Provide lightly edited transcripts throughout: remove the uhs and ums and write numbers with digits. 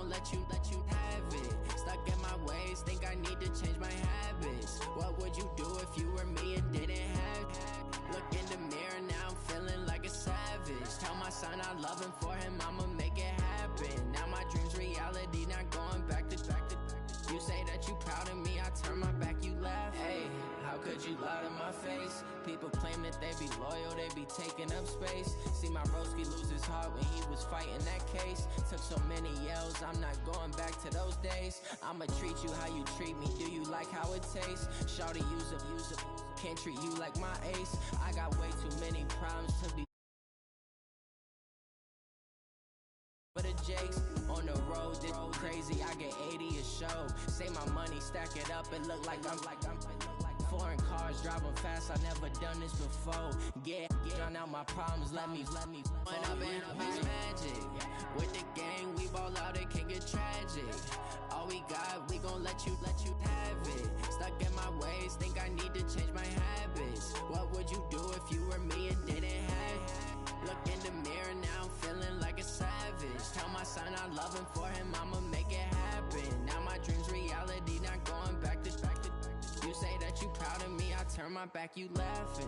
let you have it. Stuck in my ways, think I need to change my habits. What would you do if you were me and didn't have it? Look in the mirror, now I'm feeling like a savage. Tell my son I love him, for him I'ma make it happen. Now my dream's reality, not going back to. You say that you proud of me, I turn my back, you laugh. Hey, how could you lie to my face? People claim that they be loyal, they be taking up space. See my broski lose his heart when he was fighting that case. Took so many yells, I'm not going back to those days. I'ma treat you how you treat me, do you like how it tastes? Shawty, use up, can't treat you like my ace. I got way too many problems to be for the Jakes. On the road, this crazy, I get 80 a show. Say my money, stack it up, it look like I'm foreign cars, driving fast, I never done this before. Get drown out my problems, let me When up in bitch magic. With the gang, we ball out, it can get tragic. All we got, we gon' let you have it. Stuck in my ways, think I need to change my habits. What would you do if you were me and didn't have it? Look in the mirror, now I'm feeling like a savage. Tell my son I love him, for him I'ma make it happen. Now my dream's reality, not going back to. You say that you proud of me, I turn my back, you laughing.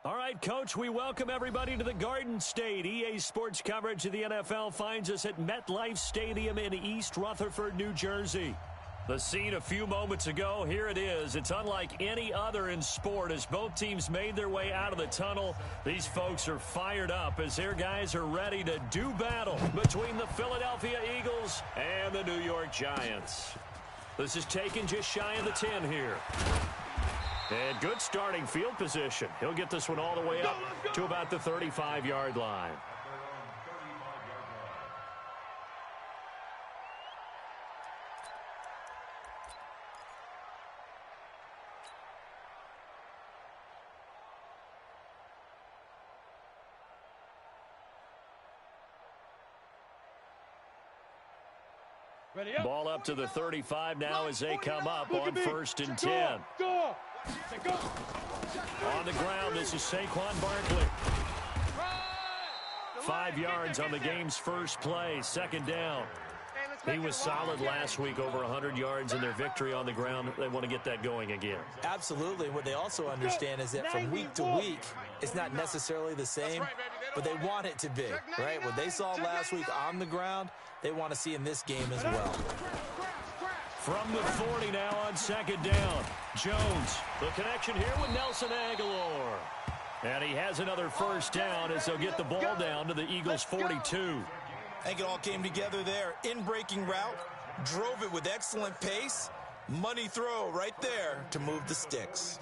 All right, Coach, we welcome everybody to the Garden State. EA Sports coverage of the NFL finds us at MetLife Stadium in East Rutherford, New Jersey. The scene a few moments ago, here it is. It's unlike any other in sport as both teams made their way out of the tunnel. These folks are fired up as their guys are ready to do battle between the Philadelphia Eagles and the New York Giants. This is taken just shy of the 10 here. And good starting field position. He'll get this one all the way up to about the 35-yard line. Ball up to the 35 now as they come up on 1st and 10. On the ground, this is Saquon Barkley. 5 yards on the game's first play, 2nd down. He was solid last week, over 100 yards in their victory on the ground. They want to get that going again. Absolutely. What they also understand is that from week to week, it's not necessarily the same, but they want it to be, right? What they saw last week on the ground, they want to see in this game as well. From the 40 now on 2nd down. Jones, the connection here with Nelson Agholor. And he has another first down as they'll get the ball down to the Eagles' 42. I think it all came together there. In-breaking route, Drove it with excellent pace. Money throw right there to move the sticks.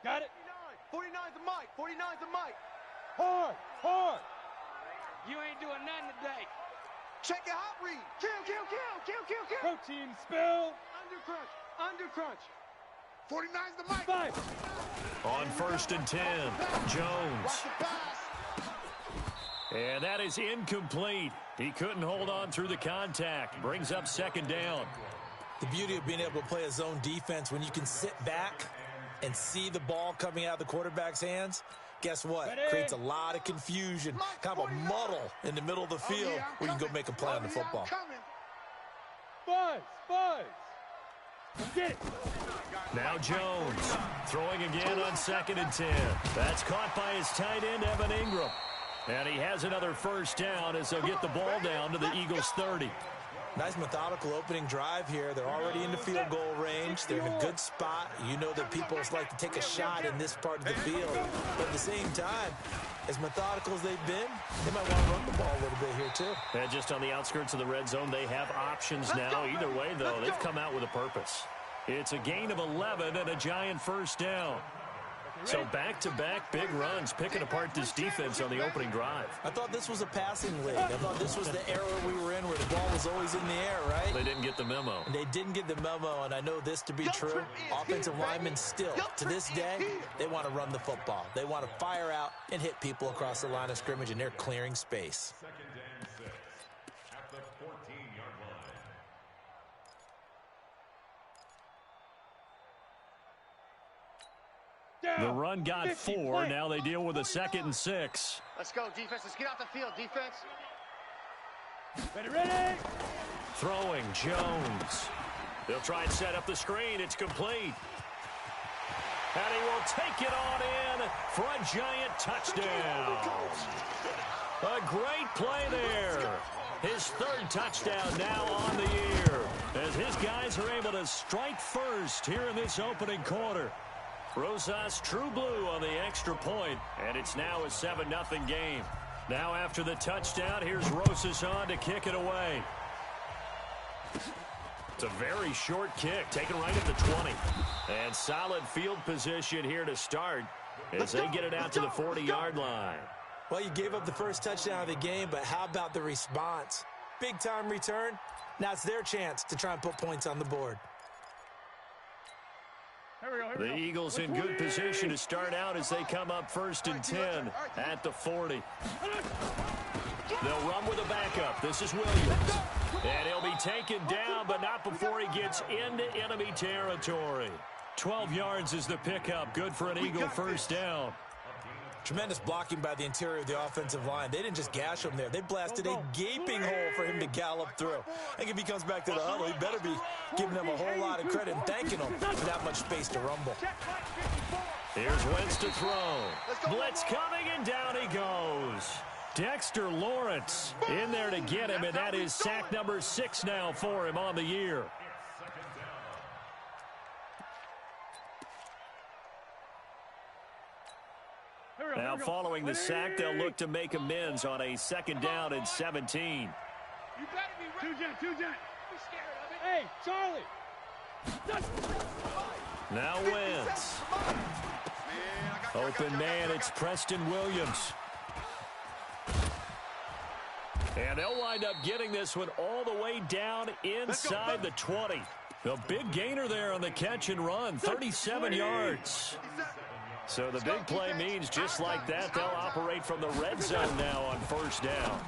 Got it? 49's the mic. 49's the mic. Hard, hard. You ain't doing nothing today. Check your hot read. Kill, kill, kill, kill, kill, kill. Protein spill. Under crunch, under crunch. 49's the mic. 5. On 1st and 10, Jones. And that is incomplete. He couldn't hold on through the contact. Brings up 2nd down. The beauty of being able to play a zone defense when you can sit back and see the ball coming out of the quarterback's hands, guess what? Ready? Creates a lot of confusion, kind of a muddle in the middle of the field where you can go make a play on the football. Buzz. Get it. Now Jones throwing again on 2nd and 10. That's caught by his tight end, Evan Ingram. And he has another 1st down as they'll get the ball down to the Eagles' 30. Nice methodical opening drive here. They're already in the field goal range. They're in a good spot. You know that people like to take a shot in this part of the field. But at the same time, as methodical as they've been, they might want to run the ball a little bit here too. And just on the outskirts of the red zone, they have options now. Either way, though, they've come out with a purpose. It's a gain of 11 and a giant 1st down. So back-to-back big runs, picking apart this defense on the opening drive. I thought this was a passing league. I thought this was the era we were in where the ball was always in the air, right? They didn't get the memo. And they didn't get the memo, and I know this to be true. Offensive linemen still, to this day, they want to run the football. They want to fire out and hit people across the line of scrimmage, and they're clearing space. 2nd and 6 at the 14-yard line. The run got 4. Now they deal with a 2nd and 6. Let's go, defense. Let's get out the field, defense. Ready. Throwing Jones. They'll try and set up the screen. It's complete. And he will take it on in for a giant touchdown. A great play there. His 3rd touchdown now on the year, as his guys are able to strike first here in this opening quarter. Rosas true blue on the extra point, and it's now a 7-0 game. Now after the touchdown, here's Rosas on to kick it away. It's a very short kick, taken right at the 20. And solid field position here to start as they get it out to the 40-yard line. Well, you gave up the 1st touchdown of the game, but how about the response? Big-time return. Now it's their chance to try and put points on the board. The Eagles in good position to start out as they come up 1st and 10 at the 40. They'll run with a backup. This is Williams. And he'll be taken down, but not before he gets into enemy territory. 12 yards is the pickup. Good for an Eagle 1st down. Tremendous blocking by the interior of the offensive line. They didn't just gash him there. They blasted a gaping hole for him to gallop through. I think if he comes back to the huddle, he better be giving them a whole lot of credit and thanking them for that much space to rumble. Here's Wentz to throw. Blitz coming, and down he goes. Dexter Lawrence in there to get him, and that is sack number 6 now for him on the year. Now following the sack, they'll look to make amends on a 2nd down and 17. You better be ready. Two Jen. Be scared of it. Hey, Charlie. Now Wentz. Open man, it's Preston Williams. And they'll wind up getting this one all the way down inside the 20. The big gainer there on the catch and run, 37 yards. So the big play means just like that, they'll operate from the red zone now on 1st down.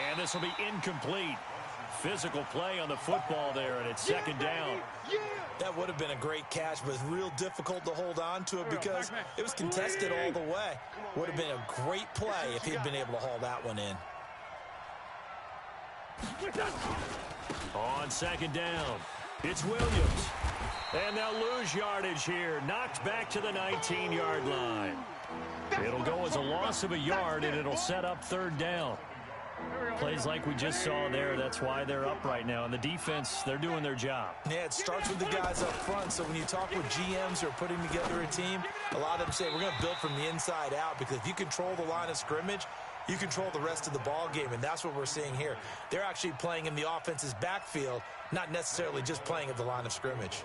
And this will be incomplete. Physical play on the football there, and it's 2nd down. That would have been a great catch, but it's real difficult to hold on to it because it was contested all the way. Would have been a great play if he'd been able to haul that one in. On 2nd down, it's Williams. And they'll lose yardage here. Knocked back to the 19-yard line. It'll go as a loss of a yard, and it'll set up 3rd down. Plays like we just saw there, that's why they're up right now. And the defense, they're doing their job. Yeah, it starts with the guys up front. So when you talk with GMs who are putting together a team, a lot of them say we're going to build from the inside out, because if you control the line of scrimmage, you control the rest of the ball game, and that's what we're seeing here. They're actually playing in the offense's backfield, not necessarily just playing at the line of scrimmage.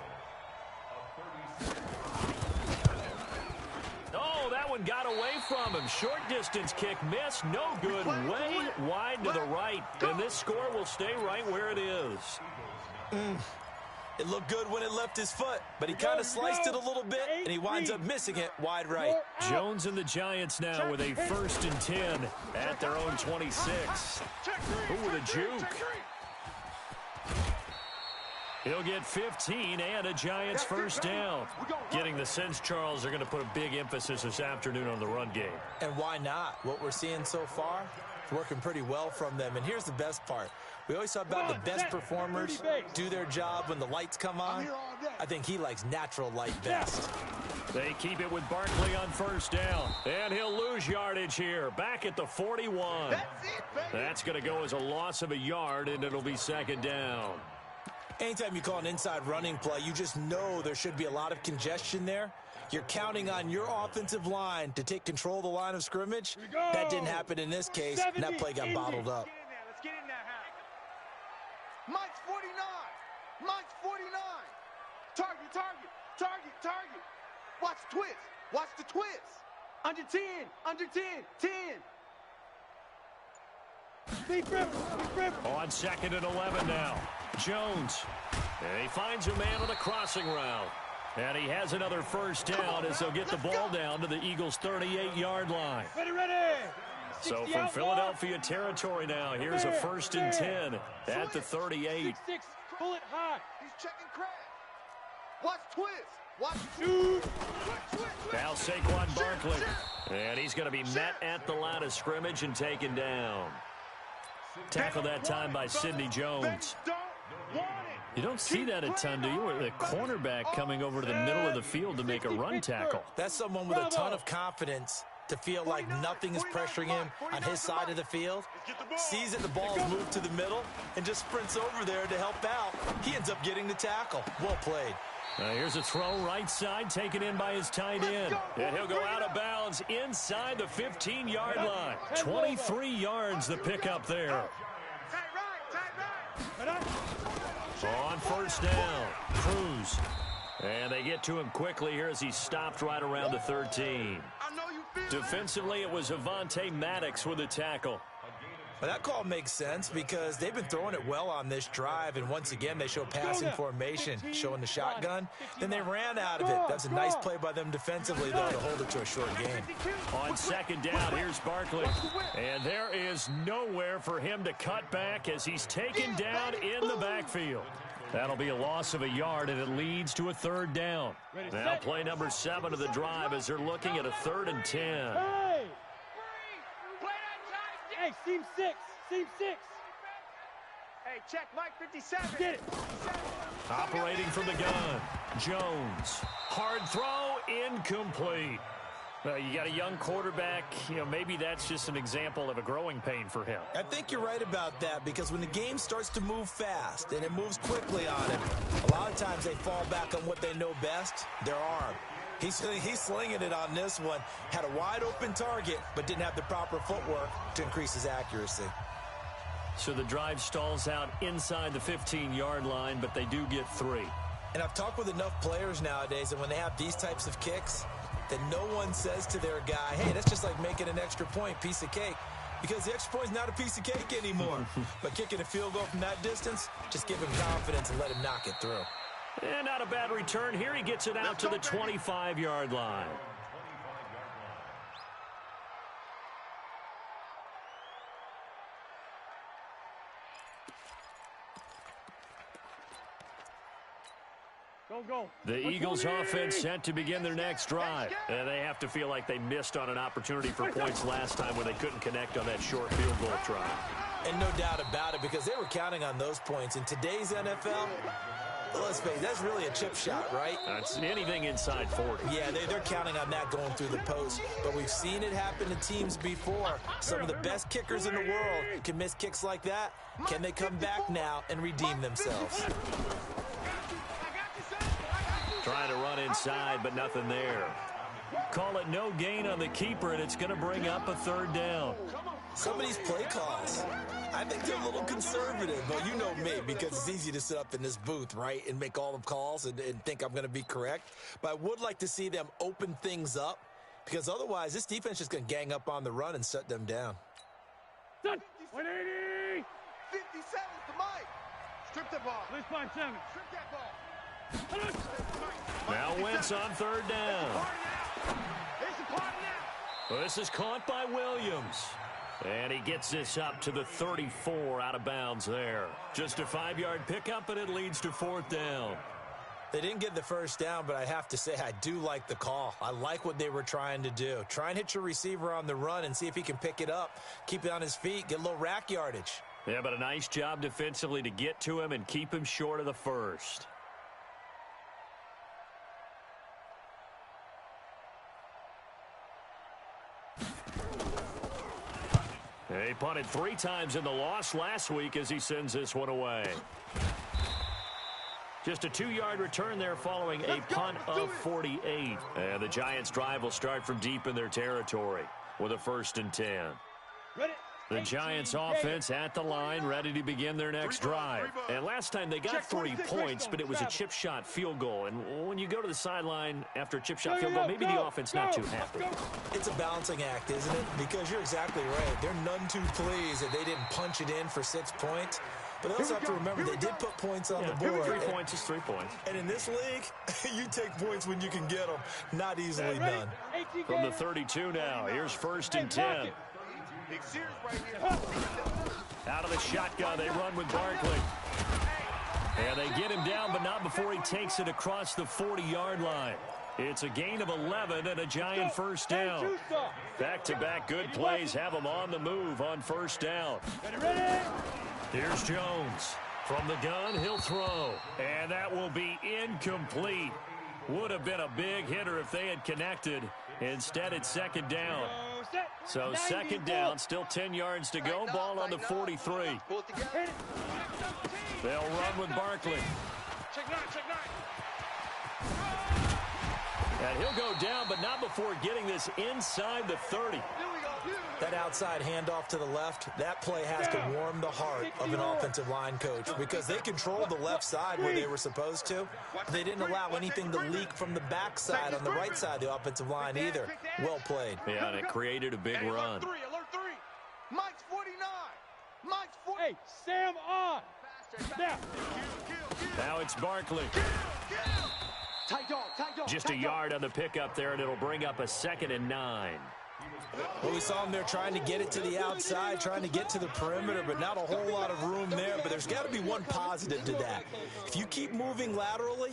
Oh, that one got away from him. Short distance kick missed. No good. Way wide to the right. And this score will stay right where it is. It looked good when it left his foot, but he kind of sliced it a little bit, and he winds up missing it wide right. Jones and the Giants now with a 1st and 10 at their own 26. Ooh, with a juke. He'll get 15 and a Giants first down. Getting the sense, Charles, they're going to put a big emphasis this afternoon on the run game. And why not? What we're seeing so far, it's working pretty well from them. And here's the best part. We always talk about the best performers do their job when the lights come on. I think he likes natural light best. They keep it with Barkley on first down. And he'll lose yardage here. Back at the 41. That's going to go as a loss of a yard, and it'll be 2nd down. Anytime you call an inside running play, you just know there should be a lot of congestion there. You're counting on your offensive line to take control of the line of scrimmage. That didn't happen in this case, and that play got bottled up. Let's get in there, Mike's 49. Mike's 49. Target, target, target, target. Watch the twist. Watch the twist. Under 10, under 10, 10. On 2nd and 11 now. Jones. And he finds a man on the crossing route. And he has another first down as they'll get the ball down to the Eagles' 38-yard line. Ready. So from Philadelphia territory now, here's a 1st and 10 at the 38. 6, pull it high. He's checking crack. Watch twist. Watch shoot. Now Saquon Barkley. And he's going to be met at the line of scrimmage and taken down. Tackled that time by Sidney Jones. You don't see that a ton, do you? Or the cornerback coming over to the middle of the field to make a run tackle. That's someone with a ton of confidence to feel like nothing is pressuring him on his side of the field. Sees that the ball's moved to the middle and just sprints over there to help out. He ends up getting the tackle. Well played. Here's a throw right side taken in by his tight end. And he'll go out of bounds inside the 15-yard line. 23 yards the pickup there. On first down, Cruz. And they get to him quickly here as he stopped right around the 13. Defensively, it was Avonte Maddox with a tackle. Well, that call makes sense because they've been throwing it well on this drive, and once again, they show passing formation, showing the shotgun. Then they ran out of it. That's a nice play by them defensively, though, to hold it to a short game. On 2nd down, here's Barkley. And there is nowhere for him to cut back as he's taken down in the backfield. That'll be a loss of a yard, and it leads to a 3rd down. Now play number 7 of the drive as they're looking at a 3rd and 10. Hey, seam 6. Seam 6. Hey, check Mike 57. Get it. Operating from the gun, Jones. Hard throw, incomplete. You got a young quarterback. Maybe that's just an example of a growing pain for him. I think you're right about that because when the game starts to move fast and it moves quickly on him, a lot of times they fall back on what they know best, their arm. He's slinging it on this one. Had a wide open target, but didn't have the proper footwork to increase his accuracy. So the drive stalls out inside the 15-yard line, but they do get 3. And I've talked with enough players nowadays that when they have these types of kicks, that no one says to their guy, hey, that's just like making an extra point, piece of cake. Because the extra point is not a piece of cake anymore. But kicking a field goal from that distance, just give him confidence and let him knock it through. And not a bad return here. He gets it out to the 25-yard line. The Eagles offense set to begin their next drive. And they have to feel like they missed on an opportunity for points last time when they couldn't connect on that short field goal try. And no doubt about it, because they were counting on those points. In today's NFL, Well, let's face it, that's really a chip shot, right? That's anything inside 40. Yeah, they're counting on that going through the post. But we've seen it happen to teams before. Some of the best kickers in the world can miss kicks like that. Can they come back now and redeem themselves? Trying to run inside, but nothing there. Call it no gain on the keeper, and it's going to bring up a third down. Some of these play calls, I think they're a little conservative, but you know me, because it's easy to sit up in this booth, right, and make all the calls and think I'm going to be correct. But I would like to see them open things up, because otherwise this defense is going to gang up on the run and shut them down. 180! 57's the mic. Strip the ball. Let's find 7. Strip that ball. Now Wentz on third down. Well, this is caught by Williams. And he gets this up to the 34 out of bounds there. Just a 5-yard pickup, and it leads to fourth down. They didn't get the first down, but I have to say I do like the call. I like what they were trying to do. Try and hit your receiver on the run and see if he can pick it up, keep it on his feet, get a little rack yardage. Yeah, but a nice job defensively to get to him and keep him short of the first. He punted 3 times in the loss last week as he sends this one away. Just a 2-yard return there following a punt of 48. And the Giants' drive will start from deep in their territory with a 1st and 10. The Giants' offense at the line, ready to begin their next drive. And last time they got 3 points, but it was a chip shot field goal. And when you go to the sideline after a chip shot field goal, maybe the offense not too happy. It's a balancing act, isn't it? Because you're exactly right. They're none too pleased that they didn't punch it in for 6 points. But they also have to remember they did put points on the board. 3 points is 3 points. And in this league, you take points when you can get them. Not easily done. From the 32 now, here's 1st and 10. Out of the shotgun, they run with Barkley. And they get him down, but not before he takes it across the 40-yard line. It's a gain of 11 and a Giant 1st down. Back-to-back good plays have them on the move on 1st down. Here's Jones. From the gun, he'll throw. And that will be incomplete. Would have been a big hitter if they had connected. Instead, it's 2nd down. So 2nd down, still 10 yards to go. Ball on the 43. They'll run with Barkley. And he'll go down, but not before getting this inside the 30. That outside handoff to the left, that play has to warm the heart of an offensive line coach because they controlled the left side where they were supposed to. They didn't allow anything to leak from the backside on the right side of the offensive line either. Well played. Yeah, and it created a big run. Alert 3. Mike's 49. Mike's 40. Hey, Sam on. Now it's Barkley. Just a yard on the pickup there, and it'll bring up a 2nd and 9. Well, we saw him there trying to get it to the outside, trying to get to the perimeter, but not a whole lot of room there. But there's got to be one positive to that. If you keep moving laterally,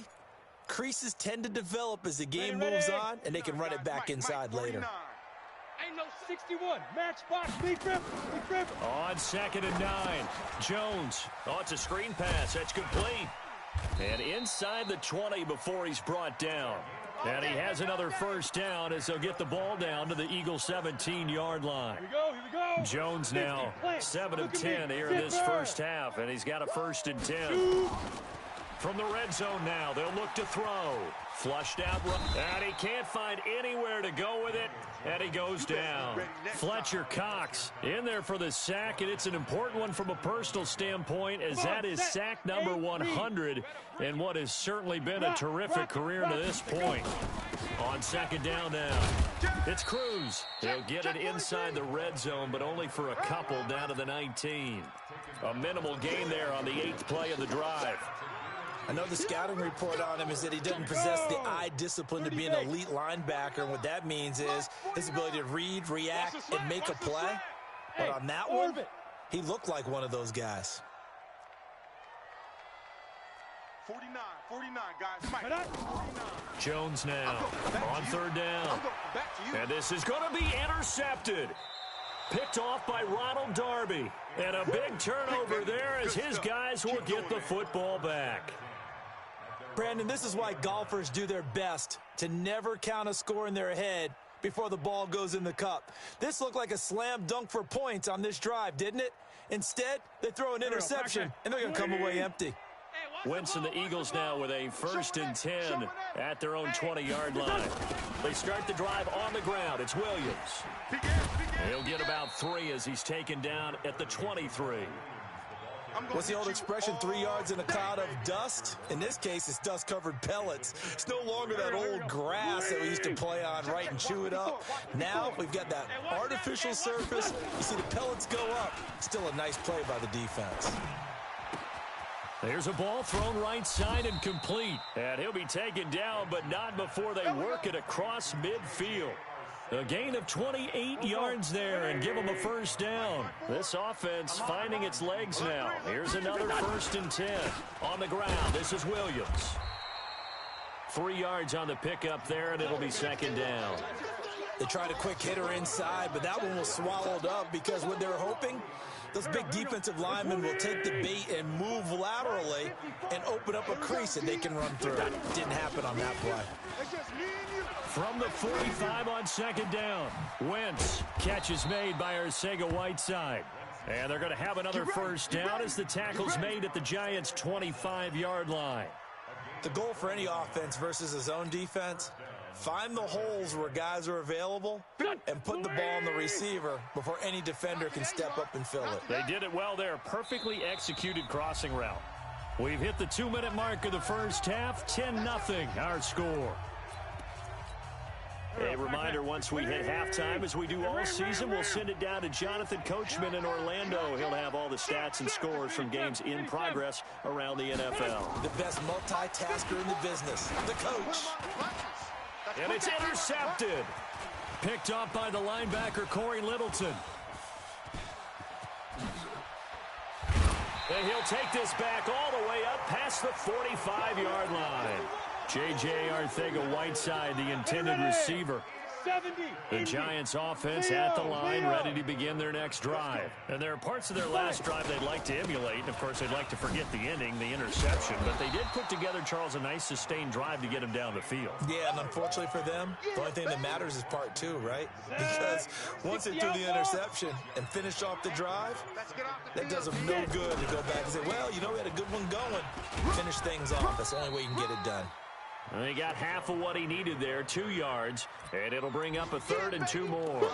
creases tend to develop as the game moves on, and they can run it back inside later. Ain't no 61. Matchbox, big grip. On 2nd and 9. Jones. Oh, it's a screen pass. That's complete. And inside the 20 before he's brought down. And he has another 1st down as they'll get the ball down to the Eagle 17-yard line. Here we go. Jones now 7 of 10 here in this first half, and he's got a 1st and 10. From the red zone now, they'll look to throw. Flushed out, and he can't find anywhere to go with it, and he goes down. Fletcher Cox in there for the sack, and it's an important one from a personal standpoint, as that is sack number 100, and what has certainly been a terrific career to this point. On 2nd down now, it's Cruz. He'll get it inside the red zone, but only for a couple down to the 19. A minimal gain there on the 8th play of the drive. I know the scouting report on him is that he doesn't possess the eye discipline to be an elite linebacker. And what that means is his ability to read, react, and make a play. But on that one, he looked like one of those guys. 49, guys. Mike. Jones now on 3rd down. And this is going to be intercepted. Picked off by Ronald Darby. And a big turnover there as his guys will get the football back. Brandon, this is why golfers do their best to never count a score in their head before the ball goes in the cup. This looked like a slam dunk for points on this drive, didn't it? Instead, they throw an interception, and they're going to come away empty. Wentz and the Eagles now with a 1st and 10 at their own 20-yard line. They start the drive on the ground. It's Williams. He'll get about 3 as he's taken down at the 23. What's the old expression, 3 yards in a cloud of dust? In this case, it's dust-covered pellets. It's no longer that old grass that we used to play on, right, and chew it up. Now we've got that artificial surface. You see the pellets go up. Still a nice play by the defense. There's a ball thrown right side and complete. And he'll be taken down, but not before they work it across midfield. A gain of 28 yards there and give them a first down. This offense finding its legs now. Here's another 1st and 10 on the ground. This is Williams. 3 yards on the pickup there, and it'll be 2nd down. They tried a quick hitter inside, but that one was swallowed up because what they're hoping, those big defensive linemen will take the bait and move laterally and open up a crease that they can run through. Didn't happen on that play. From the 45 on 2nd down, Wentz. Catch is made by Arcega-Whiteside. And they're going to have another first down as the tackle's made at the Giants' 25-yard line. The goal for any offense versus a zone defense, find the holes where guys are available and put the ball on the receiver before any defender can step up and fill it. They did it well there. Perfectly executed crossing route. We've hit the 2-minute mark of the first half. 10-0 our score. A reminder, once we hit halftime, as we do all season, we'll send it down to Jonathan Coachman in Orlando. He'll have all the stats and scores from games in progress around the NFL. The best multitasker in the business, the coach. And it's intercepted. Picked off by the linebacker, Corey Littleton. And he'll take this back all the way up past the 45-yard line. J.J. Arcega-Whiteside, the intended receiver. The Giants offense at the line, ready to begin their next drive. And there are parts of their last drive they'd like to emulate. And, of course, they'd like to forget the ending, the interception. But they did put together, Charles, a nice sustained drive to get him down the field. Yeah, and unfortunately for them, the only thing that matters is part 2, right? Because once they threw the interception and finished off the drive, that does them no good to go back and say, well, you know, we had a good one going. Finish things off. That's the only way you can get it done. And he got half of what he needed there, 2 yards, and it'll bring up a 3rd and 2 more.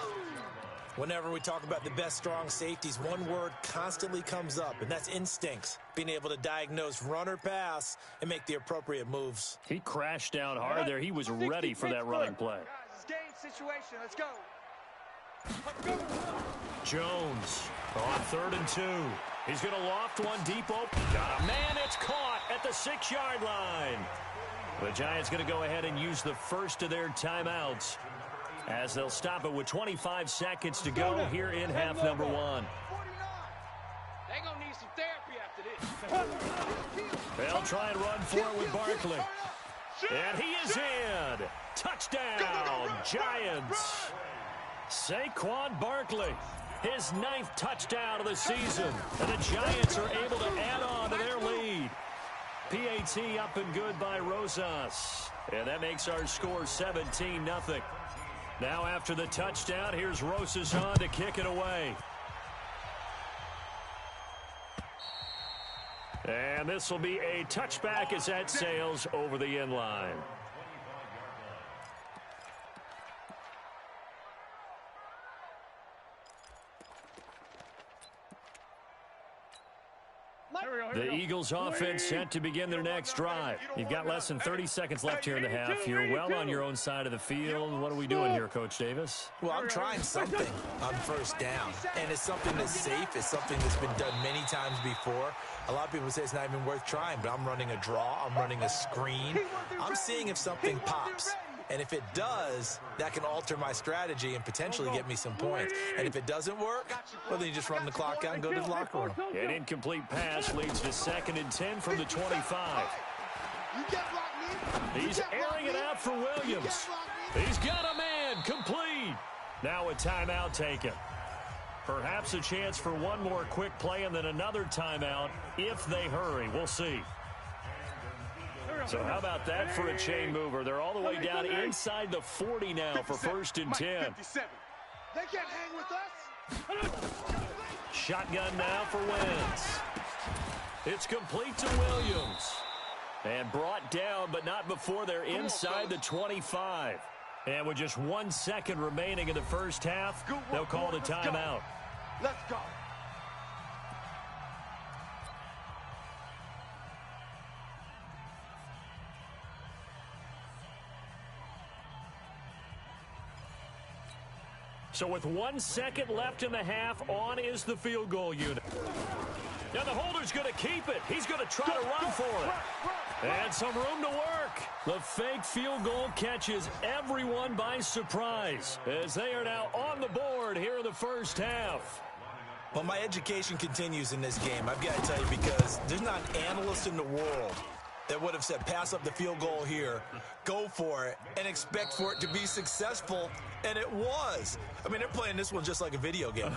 Whenever we talk about the best strong safeties, one word constantly comes up, and that's instincts. Being able to diagnose run or pass and make the appropriate moves. He crashed down hard there. He was ready for that running play. It's game situation. Let's go. Jones on 3rd and 2. He's going to loft one deep open. Got a man. It's caught at the 6-yard line. The Giants going to go ahead and use the first of their timeouts as they'll stop it with 25 seconds to go here in half number 1. They're going to need some therapy after this. They'll try and run for it with Barkley. And he is in. Touchdown, Giants. Saquon Barkley, his 9th touchdown of the season. And the Giants are able to add on to their lead. PAT up and good by Rosas. And that makes our score 17-0. Now after the touchdown, here's Rosas on to kick it away. And this will be a touchback as that sails over the end line. The Eagles offense set to begin their next drive. You've got less than 30 seconds left here in the half. You're well on your own side of the field. What are we doing here, Coach Davis? Well, I'm trying something on first down, and it's something that's safe. It's something that's been done many times before. A lot of people say it's not even worth trying, but I'm running a draw. I'm running a screen. I'm seeing if something pops. And if it does, that can alter my strategy and potentially get me some points. And if it doesn't work, well, then you just run the clock out and go to the locker room. An incomplete pass leads to 2nd and 10 from the 25. He's airing it out for Williams. He's got a man, complete. Now a timeout taken. Perhaps a chance for one more quick play and then another timeout if they hurry. We'll see. So how about that for a chain mover? They're all the way down inside the 40 now for 1st and 10. They can't hang with us. Shotgun now for Wentz. It's complete to Williams. And brought down, but not before they're inside the 25. And with just 1 second remaining in the first half, they'll call the timeout. Let's go. So with 1 second left in the half, on is the field goal unit. Now the holder's going to keep it. He's going to try to run for it. And some room to work. The fake field goal catches everyone by surprise as they are now on the board here in the first half. Well, my education continues in this game. I've got to tell you, because there's not an analyst in the world that would have said pass up the field goal here, go for it, and expect for it to be successful, and it was. I mean, they're playing this one just like a video game.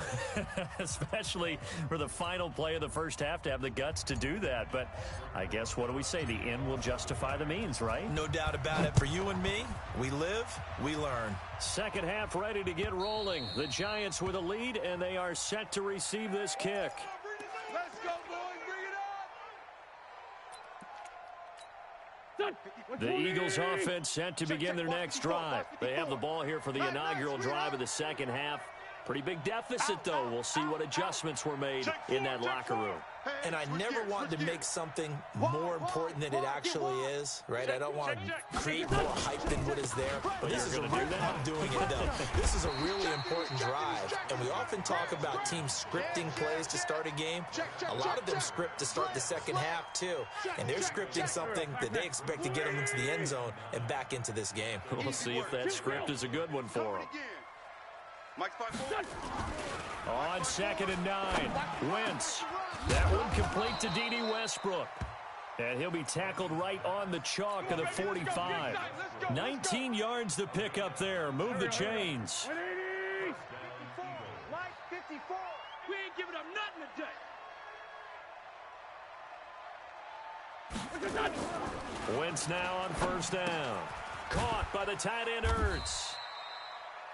Especially for the final play of the first half to have the guts to do that. But I guess, what do we say? The end will justify the means, right? No doubt about it. For you and me, we live, we learn. Second half ready to get rolling. The Giants with a lead, and they are set to receive this kick. Let's go, boys. Bring it up. The Eagles offense set to begin their next drive. They have the ball here for the inaugural drive of the second half. Pretty big deficit, though. We'll see what adjustments were made in that locker room. And I never wanted to make something more important than it actually is, right? I don't want to create more hype than what is there. But this is I'm doing it, though. This is a really important drive. And we often talk about teams scripting plays to start a game. A lot of them script to start the second half, too. And they're scripting something that they expect to get them into the end zone and back into this game. We'll see if that script is a good one for them. On 2nd and 9, Wentz. That one complete to D.D. Westbrook. And he'll be tackled right on the chalk of the 45. 19 yards to pick up there. Move the chains. Mike 54. We ain't giving up nothing today. Wentz now on 1st down. Caught by the tight end Ertz.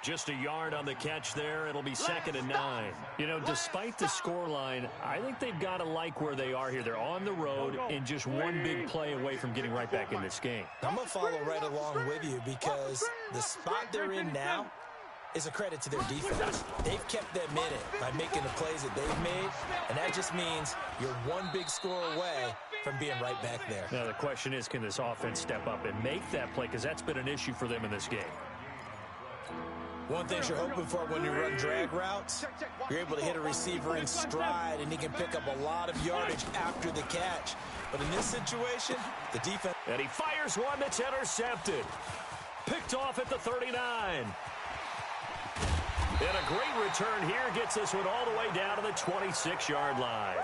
Just a yard on the catch there. It'll be 2nd and 9. You know, despite the scoreline, I think they've got to like where they are here. They're on the road and just one big play away from getting right back in this game. I'm going to follow right along with you, because the spot they're in now is a credit to their defense. They've kept them in it by making the plays that they've made, and that just means you're one big score away from being right back there. Now the question is, can this offense step up and make that play? Because that's been an issue for them in this game. One thing you're hoping for when you run drag routes, you're able to hit a receiver in stride, and he can pick up a lot of yardage after the catch. But in this situation, the defense... And he fires one that's intercepted. Picked off at the 39. And a great return here gets this one all the way down to the 26-yard line.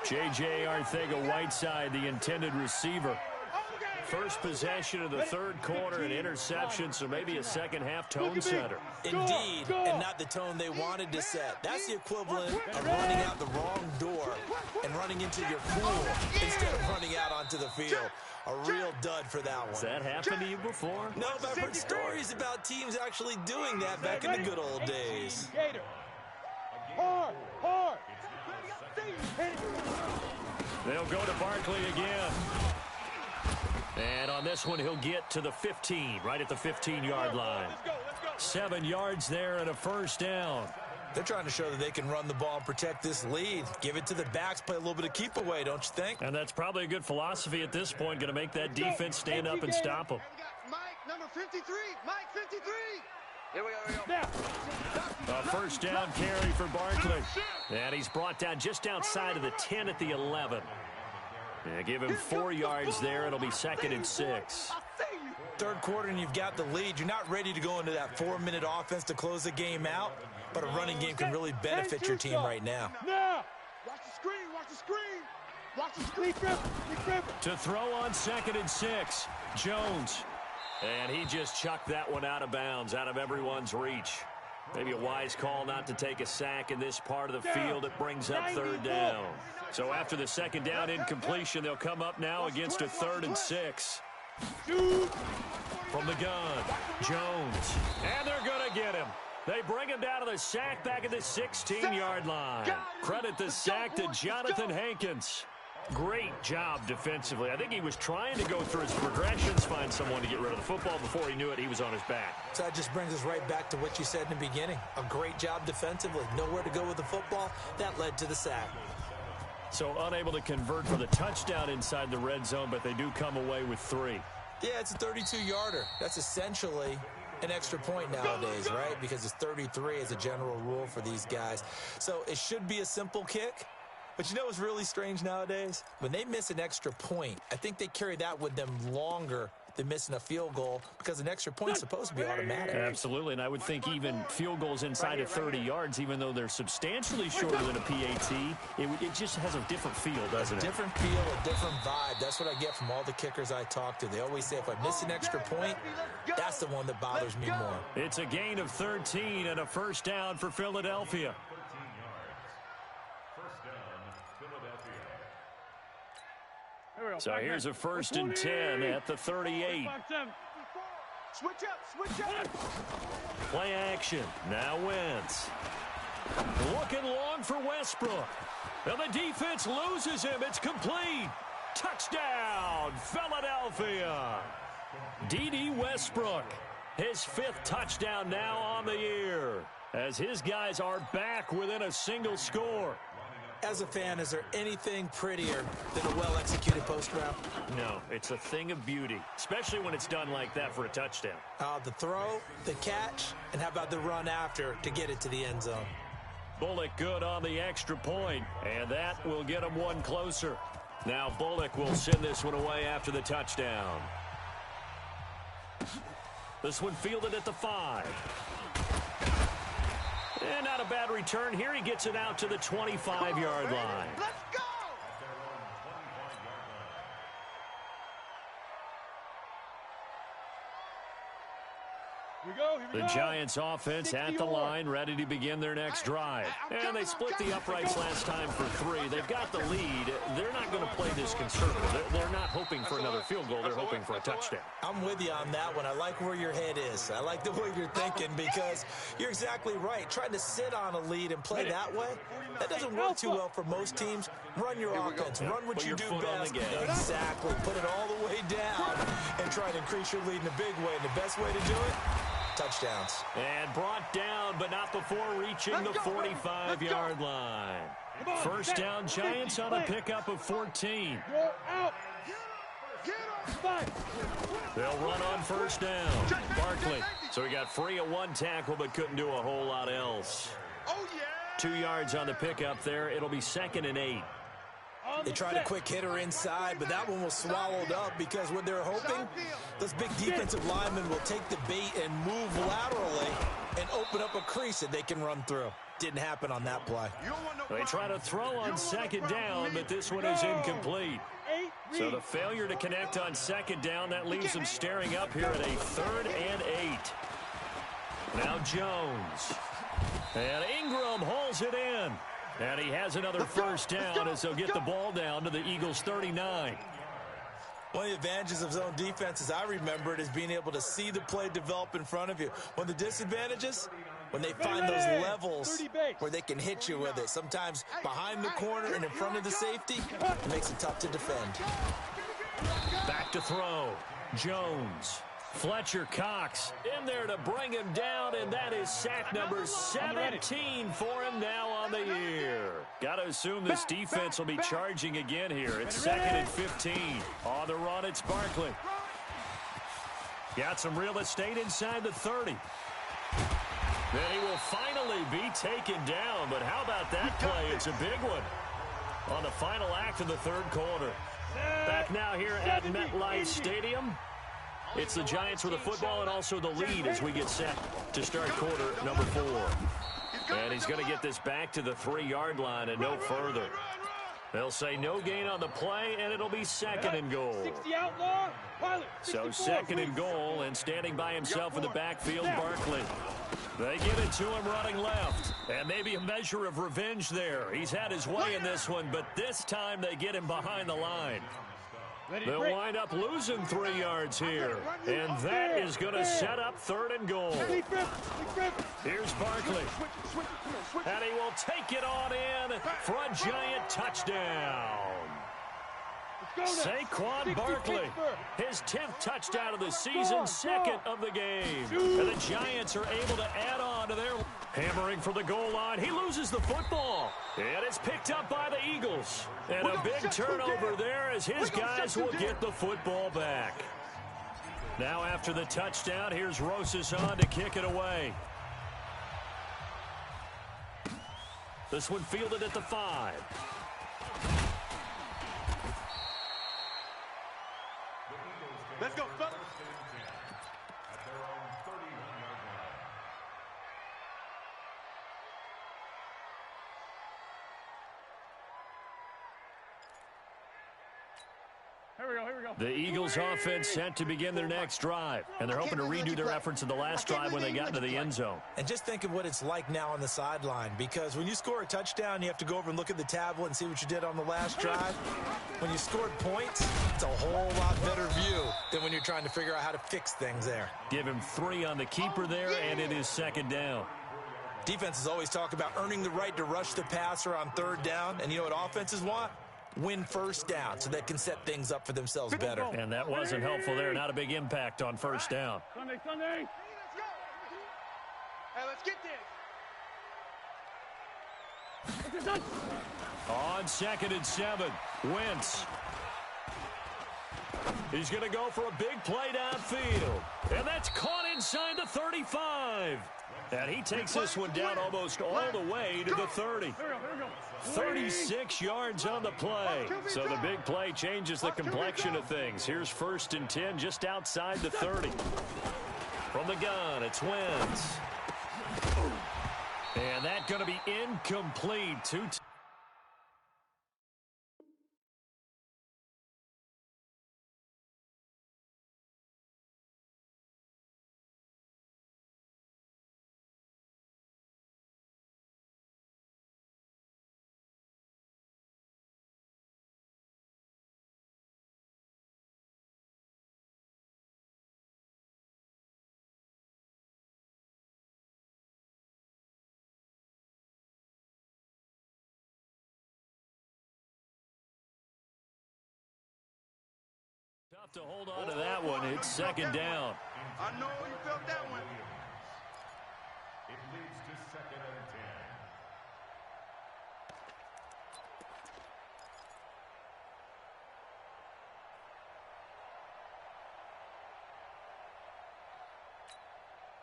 J.J. Arcega-Whiteside, the intended receiver. First possession of the third quarter, an interception, so maybe a second-half tone setter. Indeed, and not the tone they wanted to set. That's the equivalent of running out the wrong door and running into your pool instead of running out onto the field. A real dud for that one. Has that happened to you before? No, but I've heard stories about teams actually doing that back in the good old days. Hard. They'll go to Barkley again. And on this one, he'll get to the 15, right at the 15-yard line. 7 yards there and a first down. They're trying to show that they can run the ball and protect this lead. Give it to the backs, play a little bit of keep away, don't you think? And that's probably a good philosophy at this point, going to make that defense stand up and stop them. Mike, number 53. Mike 53. Here we go. A first down carry for Barkley. And he's brought down just outside of the 10 at the 11. Yeah, give him 4 yards there. It'll be 2nd and 6. Third quarter and you've got the lead. You're not ready to go into that 4-minute offense to close the game out, but a running game can really benefit your team right now. Watch the screen. Watch the screen. Watch the screen. To throw on 2nd and 6, Jones. And he just chucked that one out of bounds, out of everyone's reach. Maybe a wise call not to take a sack in this part of the field. It brings up 3rd down. So after the 2nd down incompletion, they'll come up now against a 3rd and 6. From the gun, Jones. And they're going to get him. They bring him down to the sack back at the 16-yard line. Credit the sack to Jonathan Hankins. Great job defensively. I think he was trying to go through his progressions, find someone to get rid of the football. Before he knew it, he was on his back. So that just brings us right back to what you said in the beginning. A great job defensively. Nowhere to go with the football. That led to the sack. So unable to convert for the touchdown inside the red zone, but they do come away with 3. Yeah, it's a 32-yarder. That's essentially an extra point nowadays, right? Because it's 33 as a general rule for these guys. So it should be a simple kick. But you know what's really strange nowadays? When they miss an extra point, I think they carry that with them longer than missing a field goal because an extra point is supposed to be automatic. Absolutely, and I would think even field goals inside of 30 yards, even though they're substantially shorter than a PAT, it just has a different feel, doesn't it? A different feel, a different vibe. That's what I get from all the kickers I talk to. They always say if I miss an extra point, that's the one that bothers me more. It's a gain of 13 and a first down for Philadelphia. So here's a 1st and 10 at the 38. Switch up. Play action. Now Wentz. Looking long for Westbrook. And the defense loses him. It's complete. Touchdown, Philadelphia. D.D. Westbrook. His 5th touchdown now on the year, as his guys are back within a single score. As a fan, is there anything prettier than a well-executed post route? No, it's a thing of beauty, especially when it's done like that for a touchdown. The throw, the catch, and how about the run after to get it to the end zone? Bullock good on the extra point, and that will get him one closer. Now Bullock will send this one away after the touchdown. This one fielded at the 5. And not a bad return here. He gets it out to the 25-yard line. Let's go! The Giants offense at the line, ready to begin their next drive. And they split the uprights last time for 3. They've got the lead. They're not going to play this conservative. They're not hoping for another field goal. They're hoping for a touchdown. I'm with you on that one. I like where your head is. I like the way you're thinking because you're exactly right. Trying to sit on a lead and play that way, that doesn't work too well for most teams. Run your offense. Run what you do best. Exactly. Put it all the way down and try to increase your lead in a big way. And the best way to do it, touchdowns. And brought down, but not before reaching the 45-yard line. First down, Giants on a pickup of 14. They'll run on first down. Barkley. So he got free of 1 tackle, but couldn't do a whole lot else. 2 yards on the pickup there. It'll be 2nd and 8. They tried a quick hitter inside, but that one was swallowed up because what they're hoping, those big defensive linemen will take the bait and move laterally and open up a crease that they can run through. Didn't happen on that play. They try to throw on 2nd down, but this one is incomplete. So the failure to connect on 2nd down, that leaves them staring up here at a 3rd and 8. Now Jones. And Ingram hauls it in. And he has another first down as they'll get the ball down to the Eagles' 39. One of the advantages of zone defense, as I remember it, is being able to see the play develop in front of you. One of the disadvantages, when they find those levels where they can hit you with it, sometimes behind the corner and in front of the safety, it makes it tough to defend. Back to throw. Jones. Fletcher Cox in there to bring him down, and that is sack number 17 for him now on the year. Got to assume this defense will be charging again here. It's 2nd and 15. On the run, it's Barkley. Got some real estate inside the 30. Then he will finally be taken down, but how about that play? It's a big one on the final act of the 3rd quarter. Back now here at MetLife Stadium. It's the Giants with the football and also the lead as we get set to start quarter number 4. And he's going to get this back to the 3-yard line and no further. They'll say no gain on the play, and it'll be 2nd and goal. So 2nd and goal, and standing by himself in the backfield, Barkley. They give it to him running left, and maybe a measure of revenge there. He's had his way in this one, but this time they get him behind the line. They'll wind up losing 3 yards here. And that is going to set up 3rd and goal. Here's Barkley. And he will take it on in for a giant touchdown. Saquon Barkley, his 10th touchdown of the season, 2nd of the game. And the Giants are able to add on to their hammering for the goal line. He loses the football. And it's picked up by the Eagles. And a big turnover there as his guys will get the football back. Now after the touchdown, here's Rosas on to kick it away. This one fielded at the 5. Let's go, fellas. At their own 31-yard line. Here we go. The Eagles offense set to begin their next drive. And they're hoping to redo their efforts in the last drive when they got into the end zone. And just think of what it's like now on the sideline, because when you score a touchdown, you have to go over and look at the tablet and see what you did on the last drive. When you scored points, it's a whole lot better view than when you're trying to figure out how to fix things there. Give him 3 on the keeper there, and it is 2nd down. Defenses always talk about earning the right to rush the passer on 3rd down, and you know what offenses want? Win 1st down so they can set things up for themselves better. And that wasn't helpful there. Not a big impact on 1st down. Sunday. Let's go. Hey, let's get this. On 2nd and 7, Wentz. He's going to go for a big play downfield. And that's caught inside the 35. And he takes this one down almost all the way to the 30. 36 yards on the play. So the big play changes the complexion of things. Here's 1st and 10 just outside the 30. From the gun, it's Wentz. And that's going to be incomplete. Tough to hold on to that one. It's 2nd down. I know you felt that one. It leads to 2nd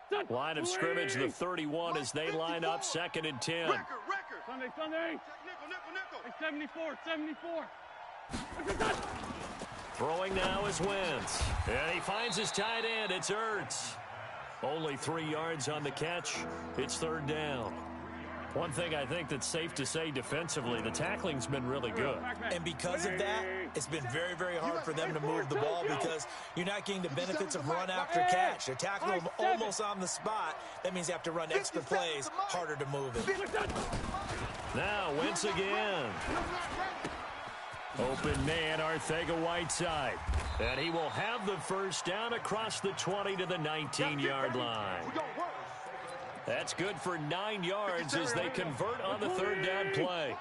and 10. Line of scrimmage, the 31 as they line up 2nd and 10. Record. Sunday. Nickel. 74. Throwing now is Wentz. And he finds his tight end. It's Ertz. Only 3 yards on the catch. It's 3rd down. One thing I think that's safe to say defensively, the tackling's been really good. And because of that, it's been very, very hard for them to move the ball because you're not getting the benefits of run after catch. They're tackling them almost on the spot. That means you have to run extra plays, harder to move it. Now Wentz again. Open man, Arcega-Whiteside. And he will have the 1st down across the 20 to the 19-yard line. That's good for 9 yards as they convert on the 3rd down play.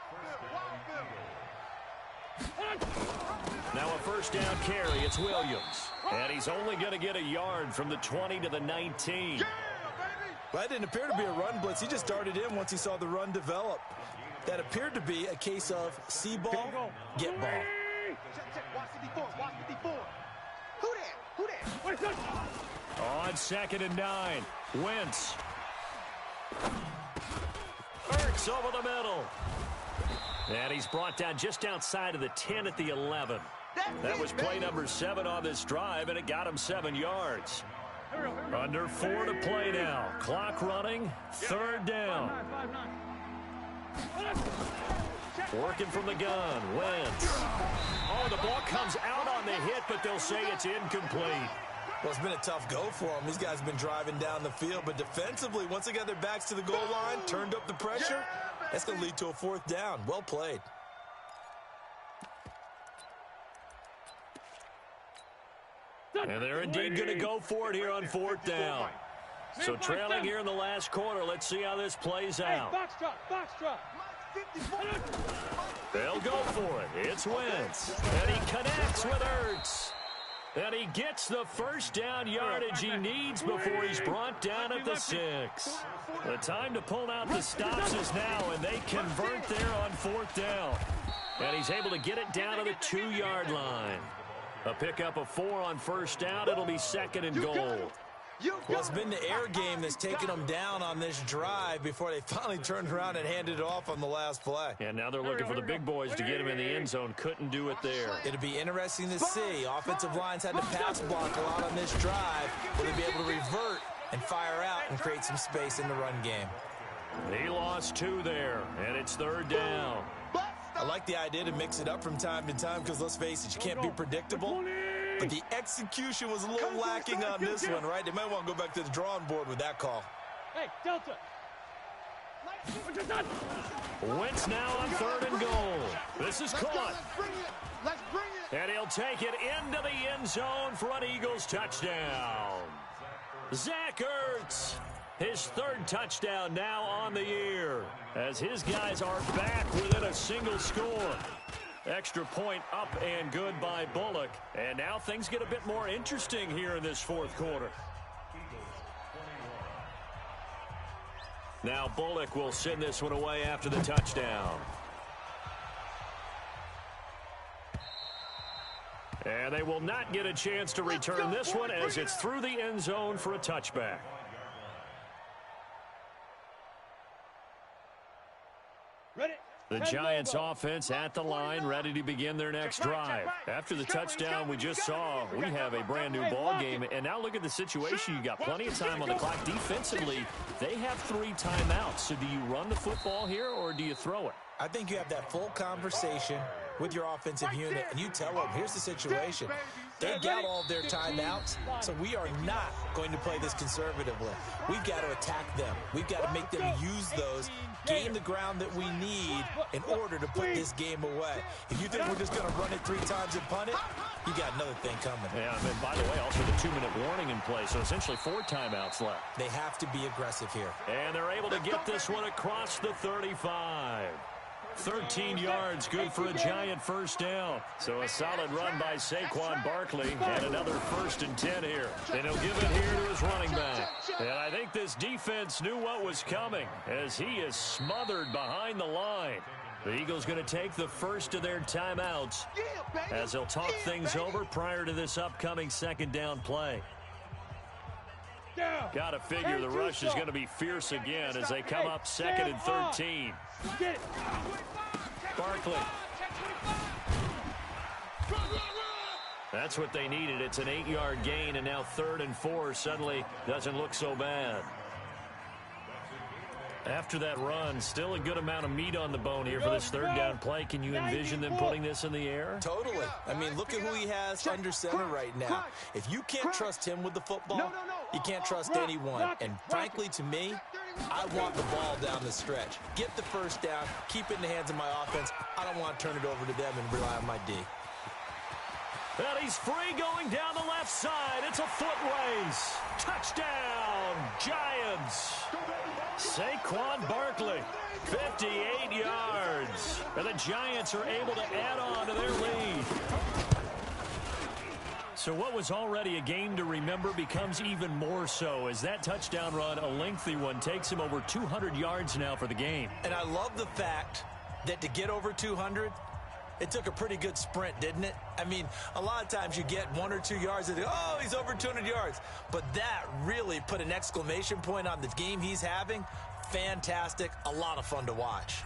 Now a 1st down carry. It's Williams. And he's only going to get a yard from the 20 to the 19. Well, that didn't appear to be a run blitz. He just darted in once he saw the run develop. That appeared to be a case of see ball, get ball. Watch 54. Who that? On 2nd and 9, Wentz. Ertz over the middle. And he's brought down just outside of the 10 at the 11. That was play number 7 on this drive, and it got him 7 yards. Under 4 to play now. Clock running, 3rd down. Working from the gun, Wentz. Oh, the ball comes out on the hit, but they'll say it's incomplete. Well, it's been a tough go for them. These guys have been driving down the field, but defensively, once they got their backs to the goal line, turned up the pressure, that's going to lead to a 4th down. Well played. And they're indeed going to go for it here on fourth down. So trailing here in the last quarter. Let's see how this plays out. Box drop. They'll go for it. It's Wentz. And he connects with Ertz. And he gets the first down yardage he needs before he's brought down at the 6. The time to pull out the stops is now, and they convert there on fourth down. And he's able to get it down to the 2-yard line. A pickup of 4 on first down. It'll be second and goal. Well, it's been the air game that's taken them down on this drive before they finally turned around and handed it off on the last play. And now they're looking for the big boys to get him in the end zone. Couldn't do it there. It'll be interesting to see. Offensive lines had to pass block a lot on this drive. Will they be able to revert and fire out and create some space in the run game? He lost 2 there, and it's third down. I like the idea to mix it up from time to time because, let's face it, you can't be predictable. But the execution was a little lacking on this one, right? They might want to go back to the drawing board with that call. Hey, Delta. Wentz now on third and goal. This is caught. Let's bring it. And he'll take it into the end zone for an Eagles touchdown. Zach Ertz, his 3rd touchdown now on the year, as his guys are back within a single score. Extra point up and good by Bullock. And now things get a bit more interesting here in this fourth quarter. Now Bullock will send this one away after the touchdown. And they will not get a chance to return this one as it's through the end zone for a touchback. Ready? The Giants offense at the line, ready to begin their next drive. After the touchdown we just saw, we have a brand new ball game. And now look at the situation. You got plenty of time on the clock. Defensively, they have 3 timeouts. So do you run the football here or do you throw it? I think you have that full conversation with your offensive unit, and you tell them, here's the situation. They got all their timeouts, so we are not going to play this conservatively. We've got to attack them. We've got to make them use those, gain the ground that we need in order to put this game away. If you think we're just going to run it 3 times and punt it, you got another thing coming. Yeah, and by the way, also the 2-minute warning in play, so essentially 4 timeouts left. They have to be aggressive here. And they're able to get this one across the 35. 13 yards, good for a Giant first down. So a solid run by Saquon Barkley, and another 1st and 10 here. And he'll give it here to his running back. And I think this defense knew what was coming as he is smothered behind the line. The Eagles going to take the first of their timeouts as they'll talk things over prior to this upcoming 2nd down play. Got to figure the rush is going to be fierce again as they come up 2nd and 13. Barkley. That's what they needed. It's an 8-yard gain, and now 3rd and 4 suddenly doesn't look so bad. After that run, still a good amount of meat on the bone here for this 3rd down play. Can you envision them putting this in the air? Totally. I mean, look at who he has under center right now. If you can't trust him with the football, you can't trust anyone. And frankly, to me, I want the ball down the stretch. Get the first down, keep it in the hands of my offense. I don't want to turn it over to them and rely on my D. And he's free going down the left side. It's a foot race. Touchdown, Giants. Saquon Barkley, 58 yards. And the Giants are able to add on to their lead. So what was already a game to remember becomes even more so as that touchdown run, a lengthy one, takes him over 200 yards now for the game. And I love the fact that to get over 200, it took a pretty good sprint, didn't it? I mean, a lot of times you get 1 or 2 yards and oh, he's over 200 yards. But that really put an exclamation point on the game he's having. Fantastic. A lot of fun to watch.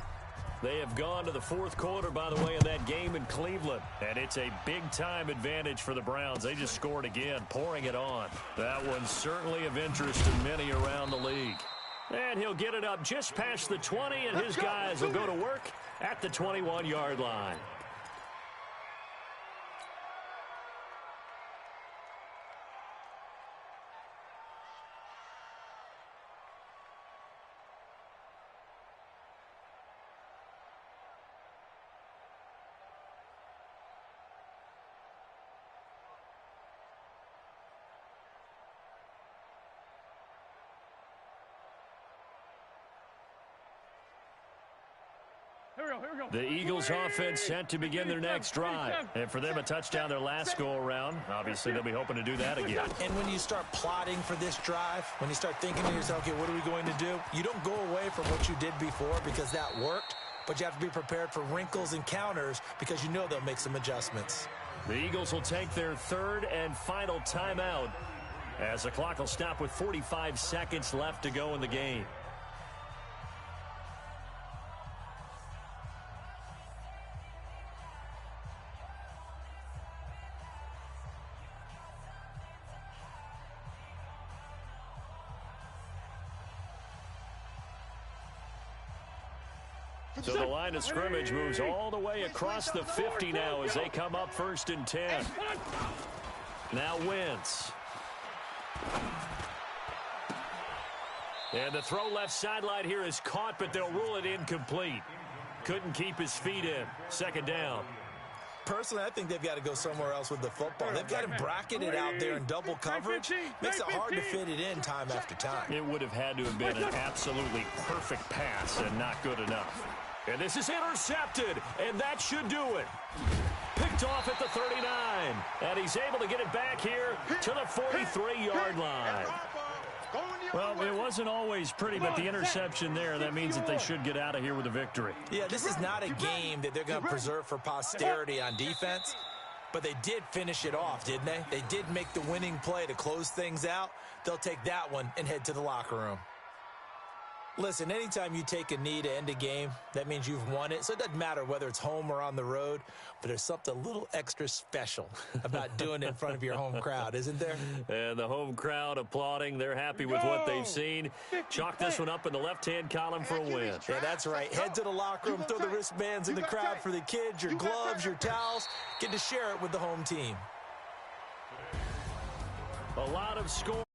They have gone to the 4th quarter, by the way, of that game in Cleveland. And it's a big-time advantage for the Browns. They just scored again, pouring it on. That one's certainly of interest to many around the league. And he'll get it up just past the 20, and his guys will go to work at the 21-yard line. The Eagles offense set to begin their next drive. And for them, a touchdown their last go-around. Obviously, they'll be hoping to do that again. And when you start plotting for this drive, when you start thinking to yourself, okay, what are we going to do? You don't go away from what you did before because that worked, but you have to be prepared for wrinkles and counters because you know they'll make some adjustments. The Eagles will take their third and final timeout as the clock will stop with 45 seconds left to go in the game. So the line of scrimmage moves all the way across the 50 now as they come up 1st and 10. Now Wentz. And the throw left sideline here is caught, but they'll rule it incomplete. Couldn't keep his feet in. 2nd down. Personally, I think they've got to go somewhere else with the football. They've got him bracketed out there in double coverage. Makes it hard to fit it in time after time. It would have had to have been an absolutely perfect pass and not good enough. And this is intercepted, and that should do it. Picked off at the 39, and he's able to get it back here to the 43-yard line. Well, it wasn't always pretty, but the interception there, that means that they should get out of here with a victory. Yeah, this is not a game that they're going to preserve for posterity on defense, but they did finish it off, didn't they? They did make the winning play to close things out. They'll take that one and head to the locker room. Listen, anytime you take a knee to end a game, that means you've won it. So it doesn't matter whether it's home or on the road, but there's something a little extra special about doing it in front of your home crowd, isn't there? And the home crowd applauding. They're happy with what they've seen. Chalk this one up in the left-hand column for a win. Yeah, that's right. Head to the locker room, throw the wristbands in the crowd for the kids, your gloves, your towels. Get to share it with the home team. A lot of score.